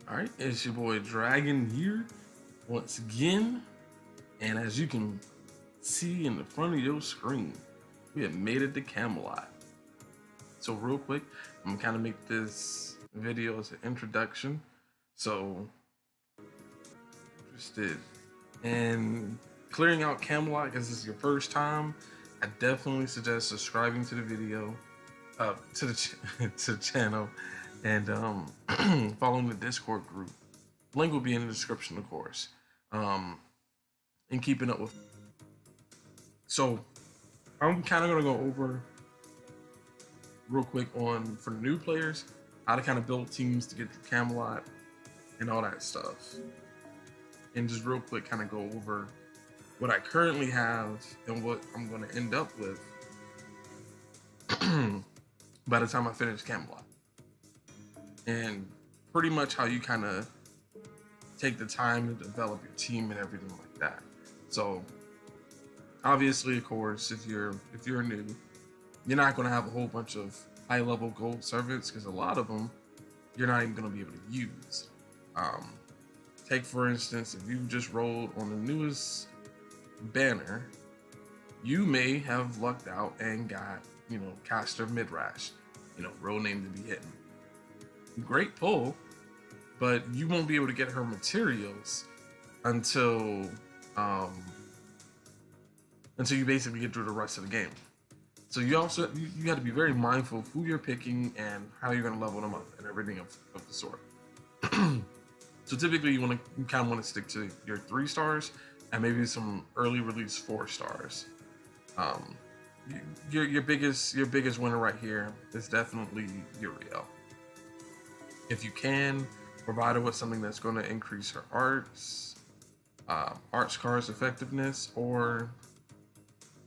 All right, it's your boy Dragon here once again, and as you can see in the front of your screen, we have made it to Camelot. So real quick, I'm gonna kind of make this video as an introduction. So interested in clearing out Camelot because this is your first time, I definitely suggest subscribing to the video, to the to the channel, and following the Discord group. Link will be in the description, of course. And keeping up with. So I'm kind of gonna go over real quick on for new players how to kind of build teams to get to Camelot and all that stuff, and just real quick kind of go over what I currently have and what I'm going to end up with by the time I finish Camelot, and pretty much how you kind of take the time to develop your team and everything like that. So obviously, of course, if you're new, you're not going to have a whole bunch of high level gold servants because a lot of them you're not even going to be able to use. Take for instance, if you just rolled on the newest banner, you may have lucked out and got, Caster Midrash, real name to be hidden. Great pull, but you won't be able to get her materials until you basically get through the rest of the game. So you got to be very mindful of who you're picking and how you're going to level them up and everything of the sort. So typically you kind of want to stick to your 3 stars and maybe some early release 4 stars. Your biggest winner right here is definitely Uriel. If you can provide her with something that's going to increase her arts cards effectiveness, or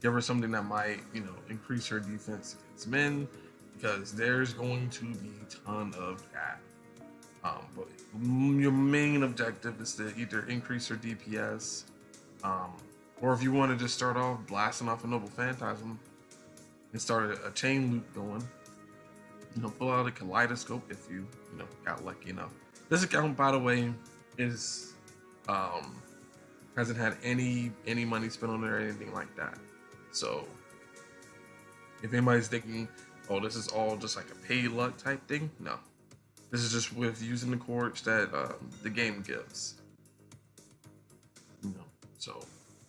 give her something that might increase her defense against men, because there's going to be a ton of that. But your main objective is to either increase her DPS, or if you want to just start off blasting off a Noble Phantasm and start a chain loop going, pull out a Kaleidoscope if you got lucky enough. This account, by the way, is hasn't had any money spent on it or anything like that. So if anybody's thinking, oh, this is all just like a pay luck type thing, no. This is just with using the coords that the game gives. So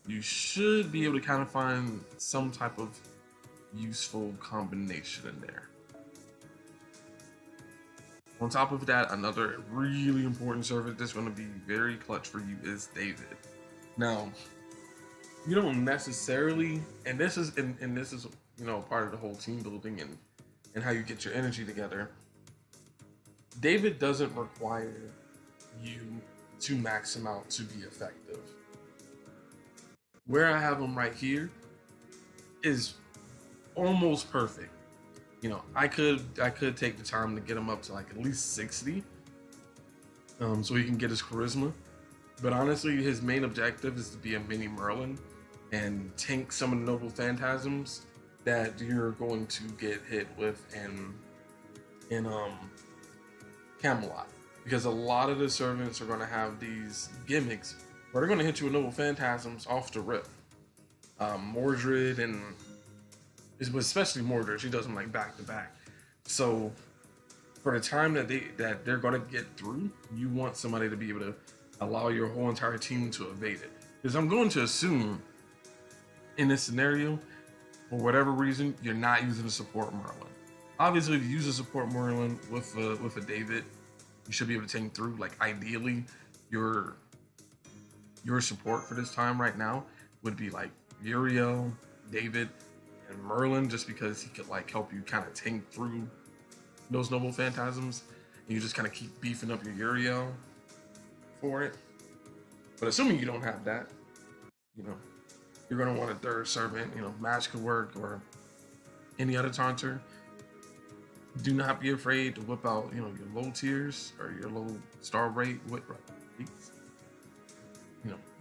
you should be able to kind of find some type of useful combination in there. On top of that, another really important servant that's going to be very clutch for you is David. Now, you don't necessarily, and this is part of the whole team building and how you get your energy together. David doesn't require you to max him out to be effective. Where I have him right here is almost perfect. I could take the time to get him up to like at least 60, so he can get his charisma. But honestly, his main objective is to be a mini Merlin and tank some of the Noble Phantasms that you're going to get hit with in Camelot, because a lot of the servants are going to have these gimmicks where they're going to hit you with Noble Phantasms off the rip. Mordred, and especially Mordred, she does them like back to back. So for the time that they're going to get through, you want somebody to be able to allow your whole entire team to evade it. Because I'm going to assume in this scenario, for whatever reason, you're not using a support Merlin. Obviously, if you use a support Merlin with a David, you should be able to tank through. Like ideally, your support for this time right now would be like Uriel, David, and Merlin, just because he could like help you kind of tank through those Noble Phantasms, and you just kind of keep beefing up your Uriel for it. But assuming you don't have that, you're gonna want a third servant. Match could work, or any other taunter. Do not be afraid to whip out, your low tiers or your low star rate with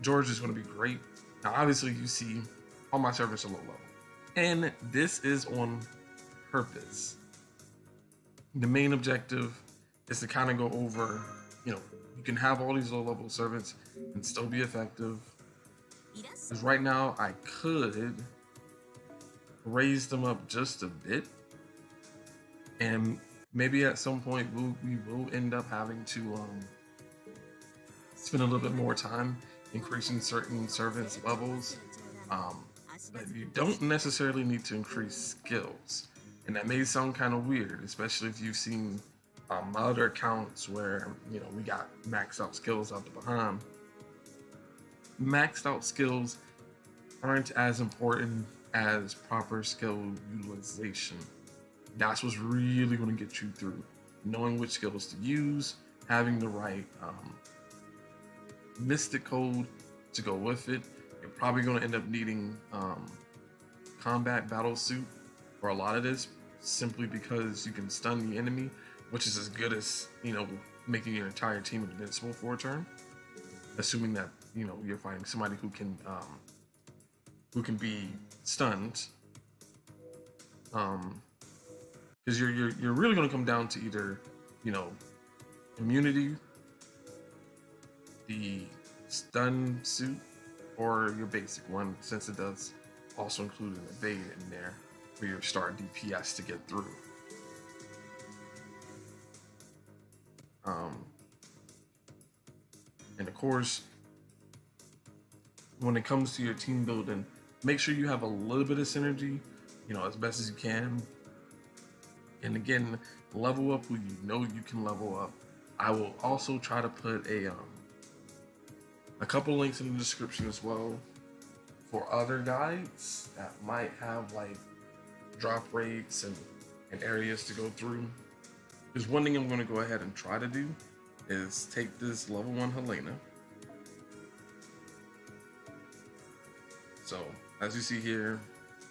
George is going to be great. Now, obviously, you see all my servants are low level, and this is on purpose. The main objective is to kind of go over you know, you can have all these low level servants and still be effective. Because right now I could raise them up just a bit, and maybe at some point we will end up having to spend a little bit more time increasing certain servants levels. Um, but you don't necessarily need to increase skills, and that may sound kind of weird, especially if you've seen my other accounts where we got maxed out skills out the behind. Maxed out skills aren't as important as proper skill utilization. That's what's really going to get you through. Knowing which skills to use, having the right mystic code to go with it. You're probably going to end up needing combat battle suit for a lot of this, simply because you can stun the enemy, which is as good as making your entire team invincible for a turn. Assuming that you're fighting somebody who can be stunned. Because you're really going to come down to either immunity, the stun suit, or your basic one, since it does also include an evade in there for your star DPS to get through. And of course, when it comes to your team building, make sure you have a little bit of synergy, as best as you can. And again, level up who you know you can level up. I will also try to put a couple links in the description as well for other guides that might have like drop rates and areas to go through. Because one thing I'm going to go ahead and try to do is take this level 1 Helena. So as you see here,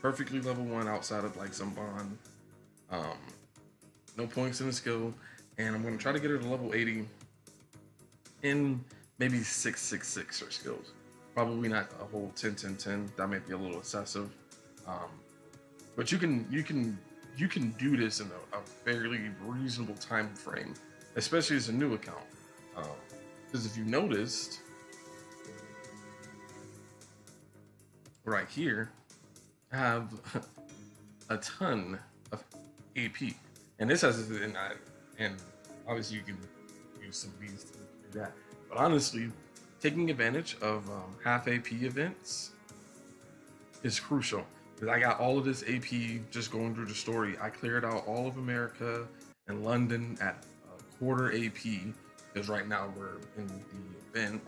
perfectly level 1 outside of like some bond. No points in the skill, and I'm going to try to get her to level 80 in maybe 666 her skills. Probably not a whole 10-10-10. That might be a little excessive. But you can do this in a fairly reasonable time frame, especially as a new account. Because if you noticed, right here, I have a ton of AP, and this has and obviously you can use some of these to do that. But honestly, taking advantage of half AP events is crucial. Because I got all of this AP just going through the story. I cleared out all of America and London at quarter AP, because right now we're in the event.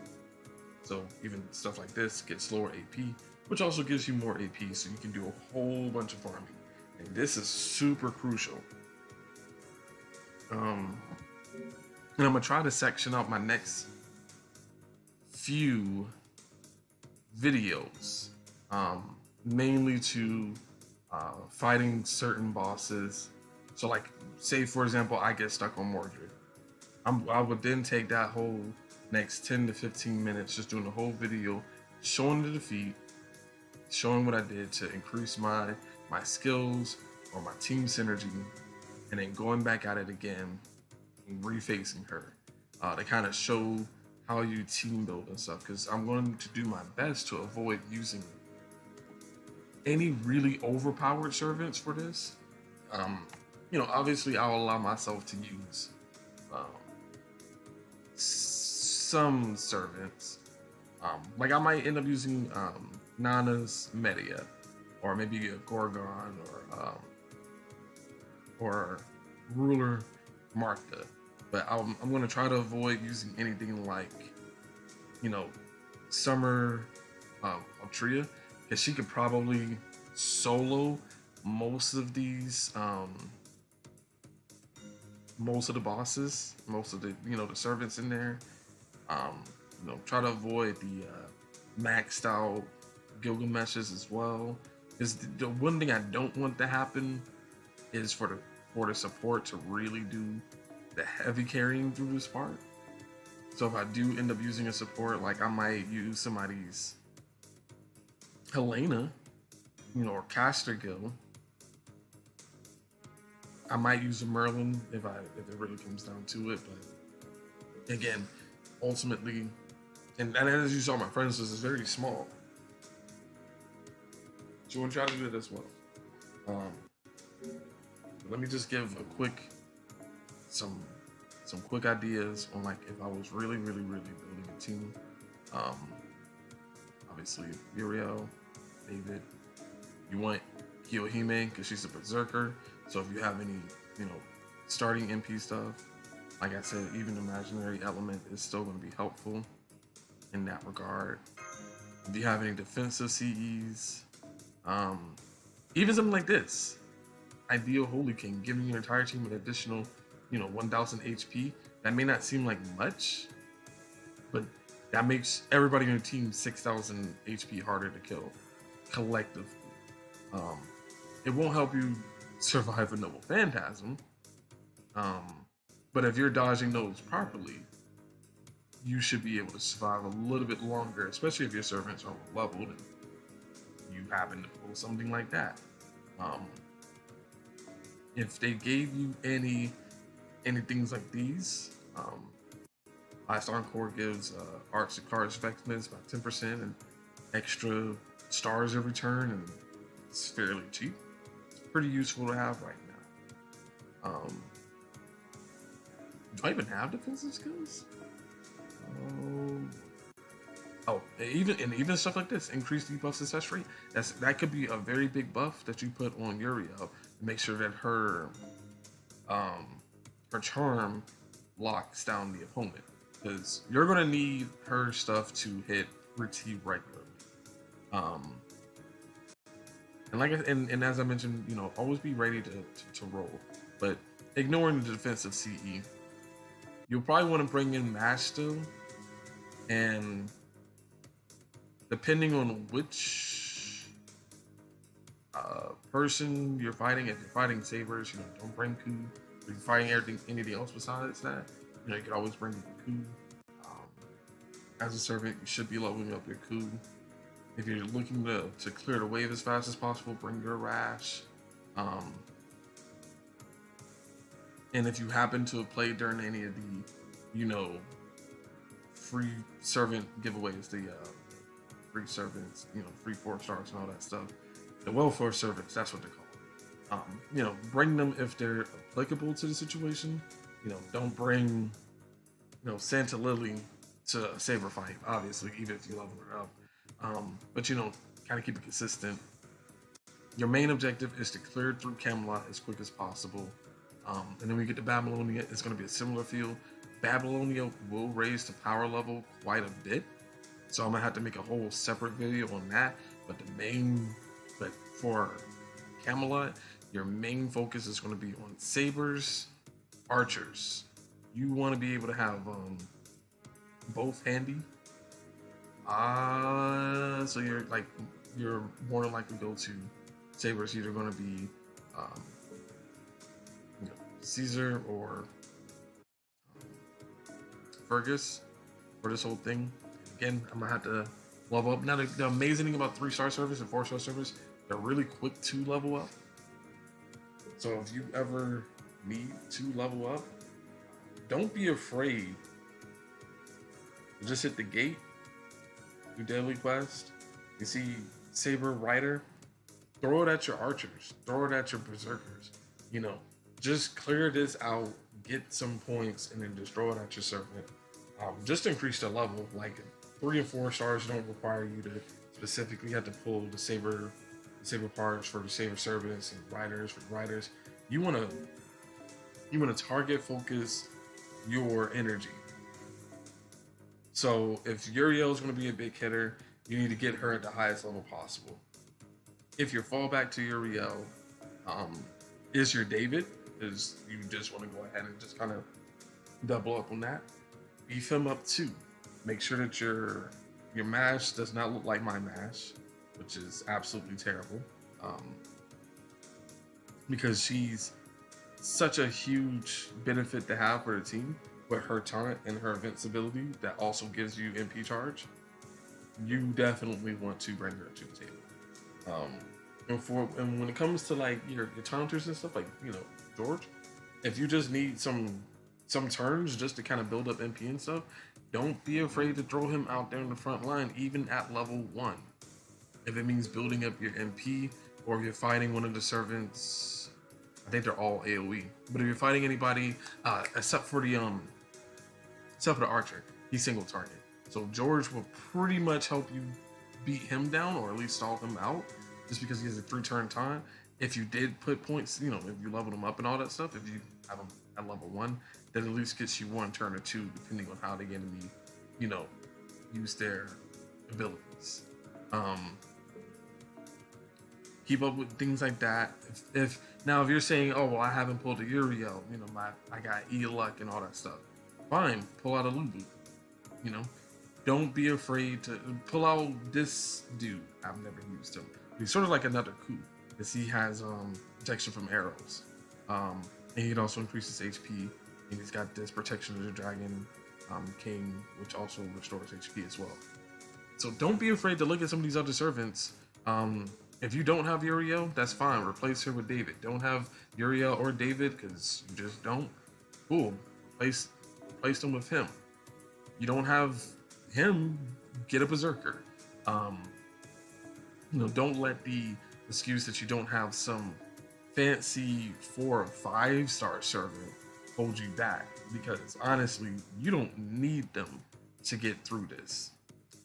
So even stuff like this gets lower AP, which also gives you more AP, so you can do a whole bunch of farming. And this is super crucial. And I'm gonna try to section out my next few videos, mainly to fighting certain bosses. So like, say for example, I get stuck on Mordred. I would then take that whole next 10 to 15 minutes just doing the whole video, showing the defeat, showing what I did to increase my skills or my team synergy, and then going back at it again and refacing her to kind of show how you team build and stuff. Because I'm going to do my best to avoid using any really overpowered servants for this. Obviously I'll allow myself to use some servants. Like I might end up using Nana's Media, or maybe a Gorgon, or Ruler Martha. But I'm going to try to avoid using anything like, Summer Altria, because she could probably solo most of these, most of the bosses, most of the, the servants in there. Try to avoid the maxed out Gilgameshes as well. Because the one thing I don't want to happen is for the support to really do the heavy carrying through this part. So if I do end up using a support, like I might use somebody's Helena, or Caster Gil. I might use a Merlin if it really comes down to it, but Again, ultimately, and as you saw, my friends, this is very small. So we'll try to do it as well. Um, Let me just give a quick some quick ideas on like if I was really building a team. Um, Obviously, Uriel, David. You want Kiyohime because she's a berserker. So if you have any, you know, starting MP stuff, like I said, even imaginary element is still going to be helpful in that regard. If you have any defensive CEs, um, even something like this, Ideal Holy King, giving your entire team an additional, 1,000 HP. That may not seem like much, but that makes everybody on your team 6,000 HP harder to kill collectively. Um, it won't help you survive a Noble Phantasm, but if you're dodging those properly, you should be able to survive a little bit longer, especially if your servants are leveled and you happen to pull something like that. If they gave you any things like these, Last Encore gives Arts and Cards effectiveness by 10% and extra stars every turn, and it's fairly cheap. It's pretty useful to have right now. Do I even have defensive skills? Even stuff like this, increased debuff success rate. That could be a very big buff that you put on Uriel to make sure that her charm locks down the opponent, because you're gonna need her stuff to hit pretty regularly. And as I mentioned, always be ready to roll, but ignoring the defensive CE, you'll probably want to bring in Mash still, and depending on which person you're fighting, if you're fighting sabers, don't bring Ku. If you're fighting anything else besides that, you can always bring Ku. As a servant, you should be leveling up your Ku. If you're looking to clear the wave as fast as possible, bring your Rash. And if you happen to have played during any of the, free servant giveaways, the free servants, free 4 stars and all that stuff, the welfare servants, that's what they're called. Bring them if they're applicable to the situation. Don't bring, Santa Lily to a saber fight, obviously, even if you level her up. But kind of keep it consistent. Your main objective is to clear through Camelot as quick as possible. And then when we get to Babylonia, it's going to be a similar feel. Babylonia will raise the power level quite a bit, so I'm going to have to make a whole separate video on that. But for Camelot, your main focus is going to be on sabers, archers. You want to be able to have both handy. So you're more than likely go to sabers. Either going to be Caesar or Fergus for this whole thing. Again, I'm gonna have to level up. Now the amazing thing about 3-star servers and 4-star servers, they're really quick to level up. So if you ever need to level up, don't be afraid. Just hit the gate, do daily quest. You see Saber Rider, throw it at your archers, throw it at your berserkers. Just clear this out, get some points, and then just throw it at your servant. Just increase the level. Like 3 and 4 stars don't require you to specifically have to pull the saber parts for the saber servants and riders for the riders. You wanna target focus your energy. So if Uriel is going to be a big hitter, you need to get her at the highest level possible. If your fallback to Uriel is your David, is you just want to go ahead and just kind of double up on that. Beef him up too. Make sure that your mash does not look like my mash, which is absolutely terrible. Because she's such a huge benefit to have for the team, but her taunt and her invincibility that also gives you MP charge, you definitely want to bring her to the table. And when it comes to like your taunters and stuff, like George, if you just need some some turns just to kind of build up MP and stuff, don't be afraid to throw him out there in the front line, even at level 1. If it means building up your MP, or if you're fighting one of the servants, I think they're all AoE. But if you're fighting anybody, except for the archer, he's single target. So George will pretty much help you beat him down, or at least stall him out, just because he has a 3-turn time. If you did put points, if you leveled him up and all that stuff, if you have him at level 1, then at least gets you 1 turn or 2, depending on how the enemy, use their abilities. Keep up with things like that. If you're saying, oh well, I haven't pulled a Uriel, I got E-Luck and all that stuff, fine, pull out a Lulu. Don't be afraid to pull out this dude. I've never used him. He's sort of like another coup, because he has protection from arrows, and he can also increase his HP, and he's got this protection of the dragon king, which also restores HP as well. So don't be afraid to look at some of these other servants. If you don't have Uriel, that's fine. Replace her with David. Don't have Uriel or David because you just don't. Cool. Replace them with him. You don't have him, get a berserker. Don't let the excuse that you don't have some fancy 4 or 5-star servant hold you back, because honestly, you don't need them to get through this,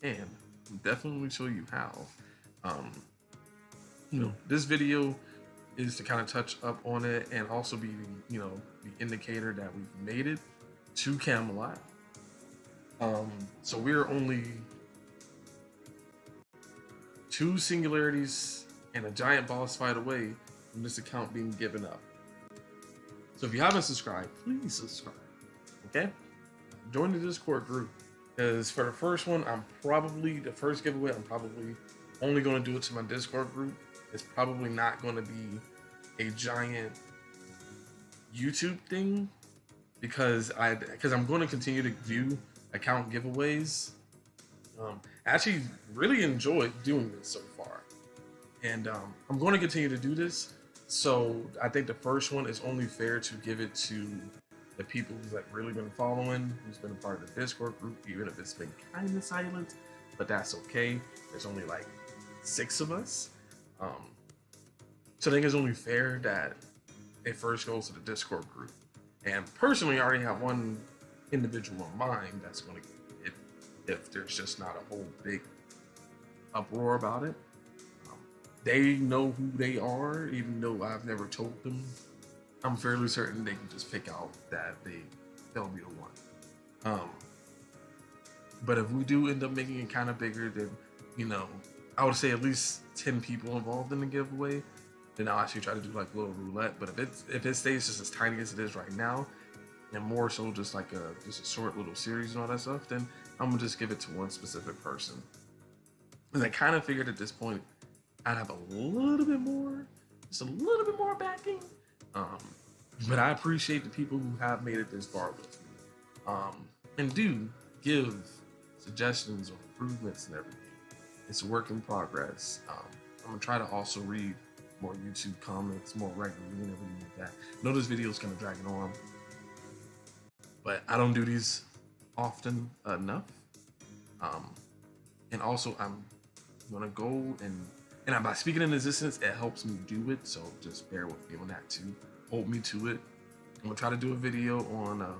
and I'll definitely show you how. This video is to kind of touch up on it, and also be the indicator that we've made it to Camelot. So we're only 2 singularities and a giant boss fight away from this account being given up. So if you haven't subscribed, please subscribe. Okay? Join the Discord group, because for the first one, the first giveaway, I'm probably only going to do it to my Discord group. It's probably not going to be a giant YouTube thing, because I'm going to continue to do account giveaways. I actually really enjoyed doing this so far, and I'm going to continue to do this. So I think the first one is only fair to give it to the people who's really been following, who's been a part of the Discord group, even if it's been kind of silent, but that's okay. There's only 6 of us. So I think it's only fair that it first goes to the Discord group. And personally, I already have one individual in mind that's going to get it if there's just not a whole big uproar about it. They know who they are, even though I've never told them. I'm fairly certain they can just pick out that they'll be the one. But if we do end up making it kind of bigger, then I would say at least 10 people involved in the giveaway. Then I'll actually try to do a little roulette. But if it stays just as tiny as it is right now, and more so just a short little series and all that stuff, then I'm gonna just give it to one specific person. And I kind of figured at this point I'd have a little bit more backing. But I appreciate the people who have made it this far with me. And do give suggestions or improvements and everything. It's a work in progress. I'm gonna try to also read more YouTube comments more regularly and everything like that. I know this video is kind of dragging on, but I don't do these often enough. And also I'm gonna go and by speaking in existence, it helps me do it. So just bear with me on that too. Hold me to it. I'm gonna try to do a video on the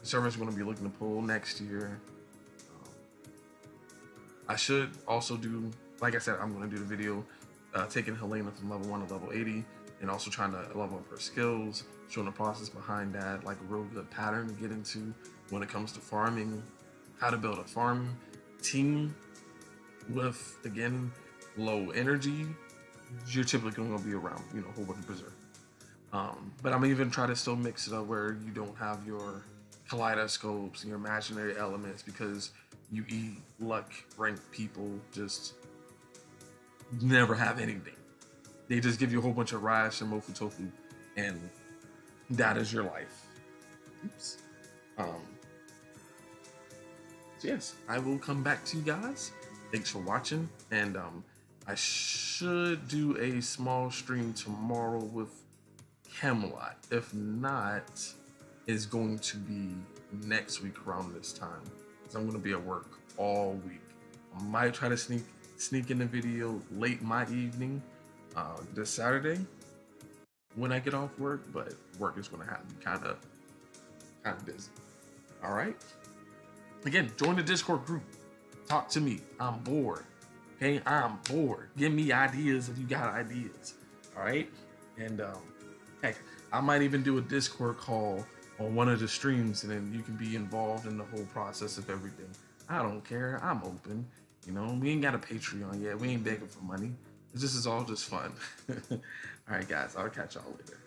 servers we're gonna be looking to pull next year. I should also do, like I said, I'm gonna do the video taking Helena from level 1 to level 80, and also trying to level up her skills, showing the process behind that, a real good pattern to get into when it comes to farming, how to build a farm team with, again, low energy. You're typically going to be around, a whole bunch of berserk. But I'm even trying to still mix it up where you don't have your kaleidoscopes and your imaginary elements, because you luck ranked people just never have anything. They just give you a whole bunch of rash and mofu tofu, and that is your life. Oops. So yes, I will come back to you guys. Thanks for watching, and I should do a small stream tomorrow with Camelot. If not, is going to be next week around this time, because I'm going to be at work all week. I might try to sneak in a video late my evening this Saturday when I get off work, but work is going to have me kind of busy. All right. Again, join the Discord group. Talk to me. I'm bored. Okay, I'm bored. Give me ideas if you got ideas. All right. And heck, I might even do a Discord call on one of the streams, and then you can be involved in the whole process of everything. I don't care. I'm open. You know, we ain't got a Patreon yet. We ain't begging for money. This is all just fun. All right, guys. I'll catch y'all later.